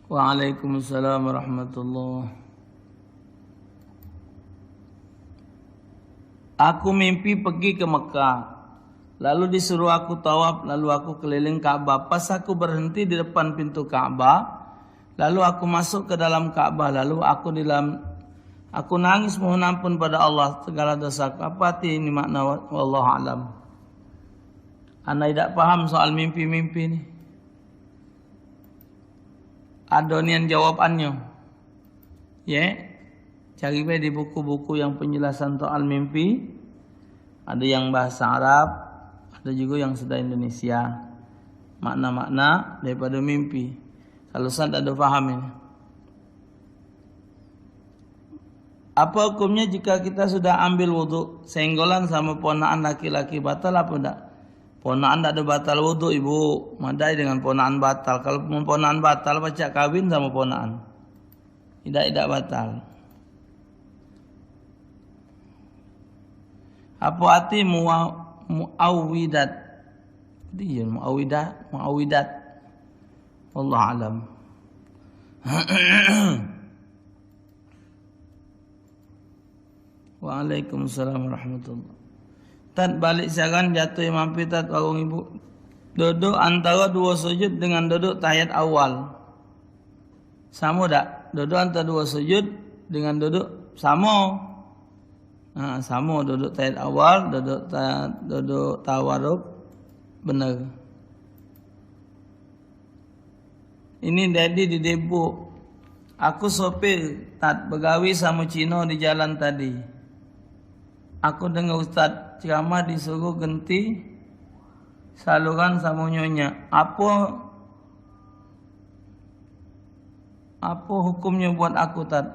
Waalaikumsalam warahmatullahi. Aku mimpi pergi ke Mekah. Lalu disuruh aku tawaf, lalu aku keliling Ka'bah. Pas aku berhenti di depan pintu Ka'bah, lalu aku masuk ke dalam Ka'bah, lalu aku nangis mohon ampun pada Allah segala dosaku. Apa arti ini makna wallahu alam? Ana tidak paham soal mimpi-mimpi ini. Adonian jawabannya. Cari di buku-buku yang penjelasan soal mimpi. Ada yang bahasa Arab, ada juga yang sudah Indonesia. Makna-makna daripada mimpi. Kalau saya tidak paham ini. Apa hukumnya jika kita sudah ambil wudhu, senggolan sama ponaan laki-laki, batal apa tidak? Ponaan tidak ada batal wudhu, ibu. Madai dengan ponaan batal. Kalau ponaan batal, baca kawin sama ponaan. Tidak batal. Apa arti mu'awidat? Dia mu'awidat. Wallahu alam. Waalaikumsalam warahmatullahi. Tad balik siaran jatuh imam pitat warung ibu. Duduk antara dua sujud dengan duduk tahiyat awal. Sama tak? Duduk antara dua sujud dengan duduk sama. Sama duduk tahiyat awal, duduk tawarruk benar. Ini jadi di Depok. Aku sopir tat begawi sama Cino di jalan tadi. Aku dengar Ustaz ceramah disuruh ganti saluran sama nyonya. Apa hukumnya buat aku tat?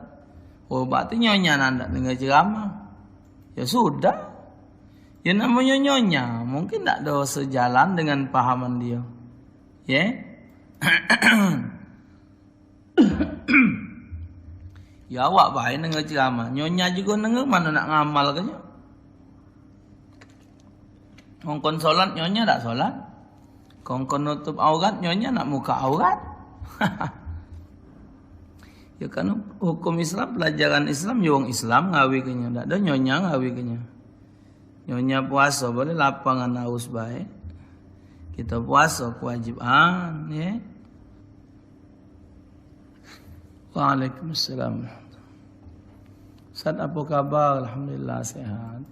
Oh, berarti nyonya nanda dengar ceramah. Ya sudah. Ya namanya nyonya, mungkin tak ada sejalan dengan pahaman dia. Ya awak baik dengar ceramah. Nyonya juga dengar, mana nak ngamal ke nya? Kongkon solat nyonya tak solat. Kongkon nutup aurat nyonya nak muka aurat. Ya kan hukum Islam, pelajaran Islam, wong Islam ngawi ke nya. Tak ada nyonya ngawi ke nya. Nyonya puasa boleh lapangan haus baik. Kita puasa kewajiban, ya. Waalaikumsalam. Ustaz apa kabar? Alhamdulillah sehat.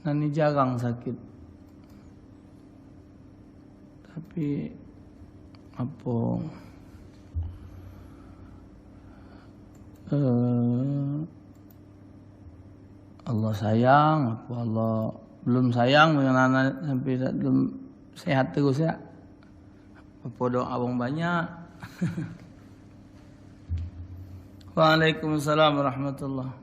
Nani jarang sakit. Tapi Allah sayang, Allah belum sayang dengan anak sampai belum sehat terus ya. Apa doa abang banyak. Waalaikumsalam warahmatullahi.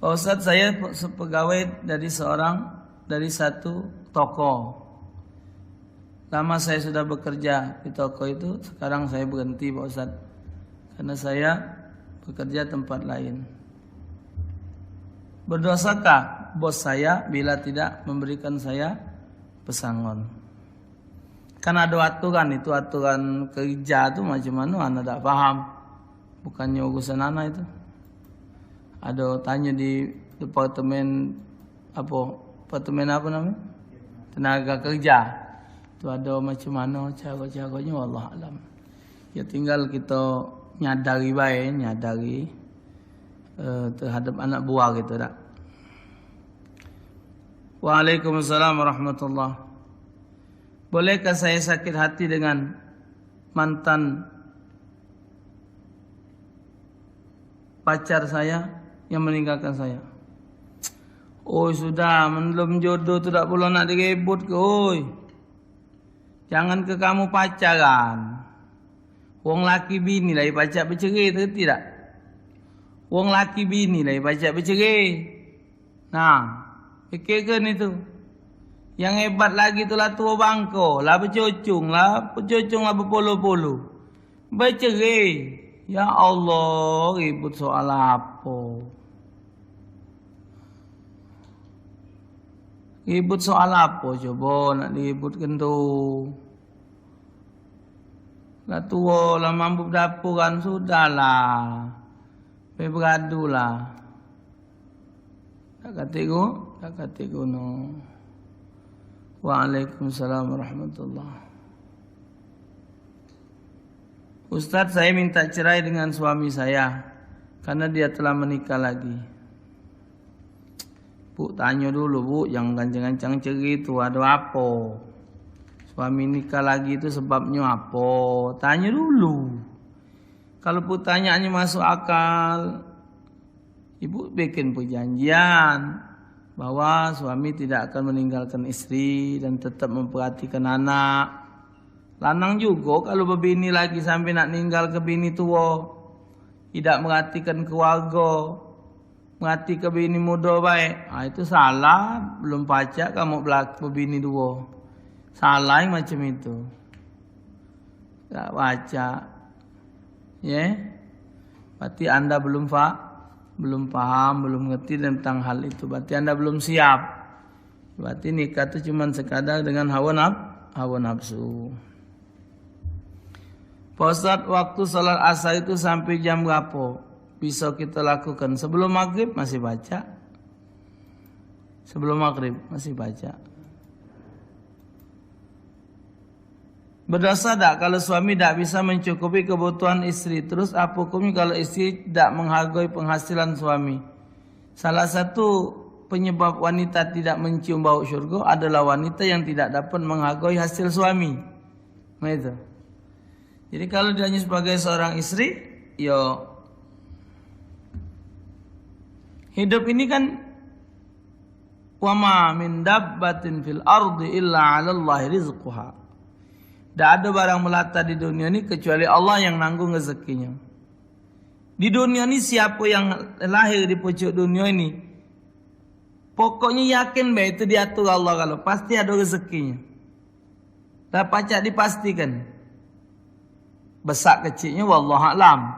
Pak Ustadz, saya pegawai dari satu toko. Lama saya sudah bekerja di toko itu, sekarang saya berhenti Pak Ustadz. Karena saya bekerja tempat lain. Berdosakah bos saya bila tidak memberikan saya pesangon? Kan ada aturan, itu aturan kerja itu macam mana, anda tak paham. Bukannya urusan anak itu. Ada tanya di departemen apa namanya? Tenaga kerja. Itu ada macam mana cara-caranya, wallah alam. Ya tinggal kita nyadari terhadap anak buah gitu tak. Waalaikumsalam warahmatullahi. Bolehkah saya sakit hati dengan mantan pacar saya yang meninggalkan saya? Oh sudah, belum jodoh tu tak perlu nak direbut ke, oi. Jangan ke kamu pacaran. Wong laki bini lah pacar bercerai tu tidak? Wong laki bini lah pacar bercerai. Nah, fikirkan itu. Yang hebat lagi tu lah tua bangko, lah bercucung lah berpuluh-puluh. Bercerai. Ya Allah, ribut soal apa? Ribut soal apa coba nak diributkan tu? Dah tua lah mampu dapur kan sudahlah. Pergi beradu lah. Tak kata no. Waalaikumsalam warahmatullahi. Ustaz, saya minta cerai dengan suami saya karena dia telah menikah lagi. Bu, tanya dulu bu, jangan gancang-gancang cerai itu ada apa? Suami nikah lagi itu sebabnya apa? Tanya dulu. Kalau pertanyaannya masuk akal, ibu bikin perjanjian bahwa suami tidak akan meninggalkan istri dan tetap memperhatikan anak. Lanang juga kalau berbini lagi sampai nak ninggal ke bini tua, tidak merhatikan keluarga, merhati ke bini muda baik. Itu salah, belum pacak kamu berbini dua. Salah yang macam itu. Tak baca. Ya. Berarti anda belum paham, belum ngerti tentang hal itu. Berarti anda belum siap. Berarti nikah itu cuma sekadar dengan hawa nafsu. Pak Ustaz, waktu salat asar itu sampai jam berapa bisa kita lakukan? Sebelum maghrib masih baca. Sebelum maghrib masih baca. Berdosa tak kalau suami tak bisa mencukupi kebutuhan istri? Terus apa hukumnya kalau istri tidak menghargai penghasilan suami? Salah satu penyebab wanita tidak mencium bau syurga adalah wanita yang tidak dapat menghargai hasil suami. Itu. Jadi kalau dia hanya sebagai seorang istri, yo hidup ini kan wama min dabbatin fil ardi illa 'ala Allahi rizquha. Tak ada barang melata di dunia ini kecuali Allah yang nanggung rezekinya. Di dunia ini siapa yang lahir di pucuk dunia ini, pokoknya yakin bahwa itu diatur Allah kalau pasti ada rezekinya. Tak pacak dipastikan. Besar kecilnya wallahu a'lam.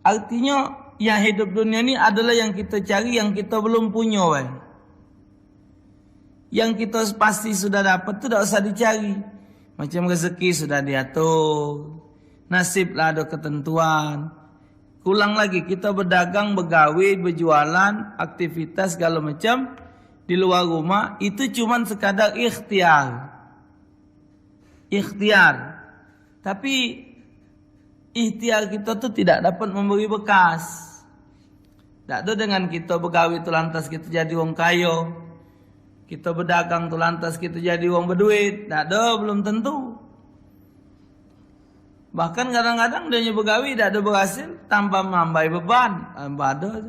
Artinya yang hidup dunia ini adalah yang kita cari, yang kita belum punya. Yang kita pasti sudah dapat itu tak usah dicari. Macam rezeki sudah diatur. Nasib lah ada ketentuan. Ulang lagi, kita berdagang, bergawe, berjualan, aktivitas segala macam di luar rumah itu cuma sekadar ikhtiar. Ikhtiar. Tapi ikhtiar kita tu tidak dapat memberi bekas. Tak ada dengan kita bergawe tu lantas kita jadi orang kaya. Kita berdagang tu lantas kita jadi orang berduit. Tak ada, belum tentu. Bahkan kadang-kadang dia bergawe tak ada berhasil tanpa menambah beban. Ada.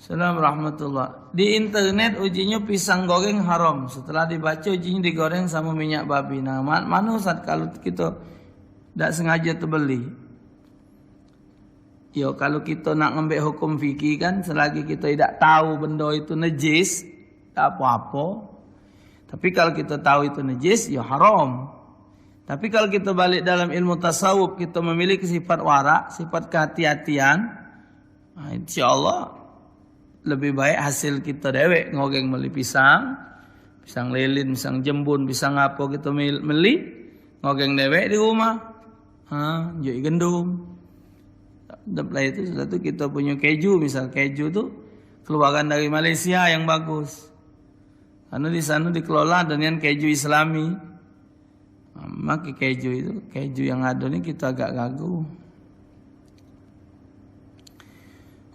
Assalamualaikum warahmatullahi. Di internet ujinya pisang goreng haram. Setelah dibaca ujinya digoreng sama minyak babi. Nah, mana saat kalau kita tak sengaja terbeli? Yo, kalau kita nak ngambil hukum fikih kan, selagi kita tidak tahu benda itu najis, tak apa-apa. Tapi kalau kita tahu itu najis, ya haram. Tapi kalau kita balik dalam ilmu tasawuf, kita memiliki sifat warak, sifat kehati-hatian, nah, insyaAllah lebih baik hasil kita dewek ngoreng beli pisang lilin, pisang jembun, pisang apa kita beli, ngoreng dewek di rumah, jadi gendum. Setelah itu sudah tu kita punya keju, misal keju tu keluaran dari Malaysia yang bagus, karena di sana dikelola dengan keju Islami. Maka keju yang ada ni kita agak ragu.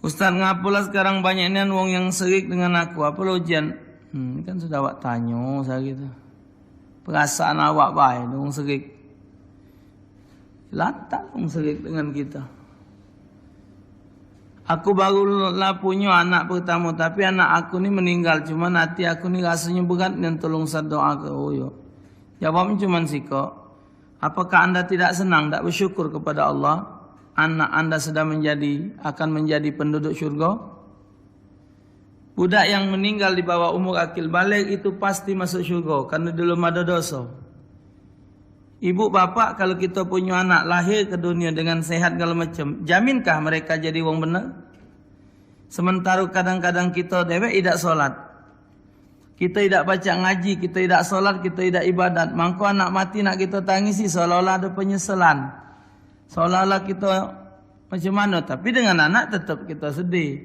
Ustaz, ngapalah sekarang banyaknya wong yang serik dengan aku? Apa ujian? Ini kan sudah awak tanya saya gitu. Perasaan awak baik wong serik. Lantak wong serik dengan kita. Aku barulah punya anak pertama, tapi anak aku ni meninggal. Cuma hati aku ni rasanya berat dan tolong saya doa ke yo. Jawabnya cuma siko. Apakah anda tidak senang, tak bersyukur kepada Allah? Anak anda akan menjadi penduduk syurga? Budak yang meninggal di bawah umur akil baligh itu pasti masuk syurga karena belum ada dosa. Ibu bapak kalau kita punya anak lahir ke dunia dengan sehat segala macam, jaminkah mereka jadi wong benar? Sementara kadang-kadang kita dewek tidak solat. kita tidak baca ngaji, kita tidak solat, kita tidak ibadat, mangko anak mati nak kita tangisi seolah-olah ada penyesalan. Seolah-olah kita macam mana, tapi dengan anak tetap kita sedih.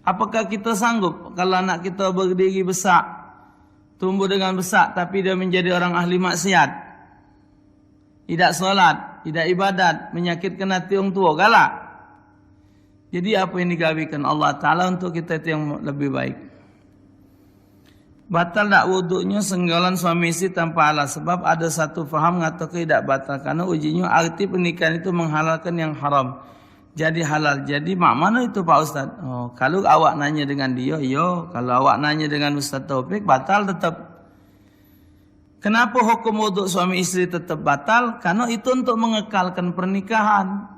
Apakah kita sanggup kalau anak kita berdiri besar, tumbuh dengan besar, tapi dia menjadi orang ahli maksiat, tidak solat, tidak ibadat, menyakitkan hati orang tua, galak. Jadi apa yang digawikan Allah Ta'ala untuk kita itu yang lebih baik. Batal tak wuduknya senggolan suami istri tanpa halas. Sebab ada satu faham mengatakan tidak batal. Karena ujinya arti pernikahan itu menghalalkan yang haram. Jadi halal. Jadi mak mana itu Pak Ustaz? Oh, kalau awak nanya dengan dia, yo. Kalau awak nanya dengan Ustaz Taufik, batal tetap. Kenapa hukum wuduk suami istri tetap batal? Karena itu untuk mengekalkan pernikahan.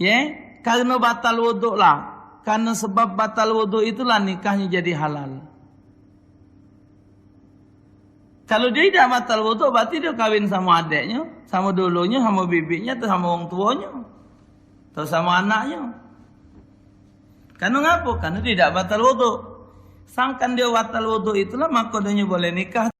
Ya, karena batal wuduk lah. Karena sebab batal wudhu itulah nikahnya jadi halal. Kalau dia tidak batal wudhu, berarti dia kawin sama adiknya, sama dulunya, sama bibinya, atau sama orang tuanya, atau sama anaknya. Karena ngapa? Karena tidak batal wudhu. Sangkan dia batal wudhu itulah, maka dia boleh nikah.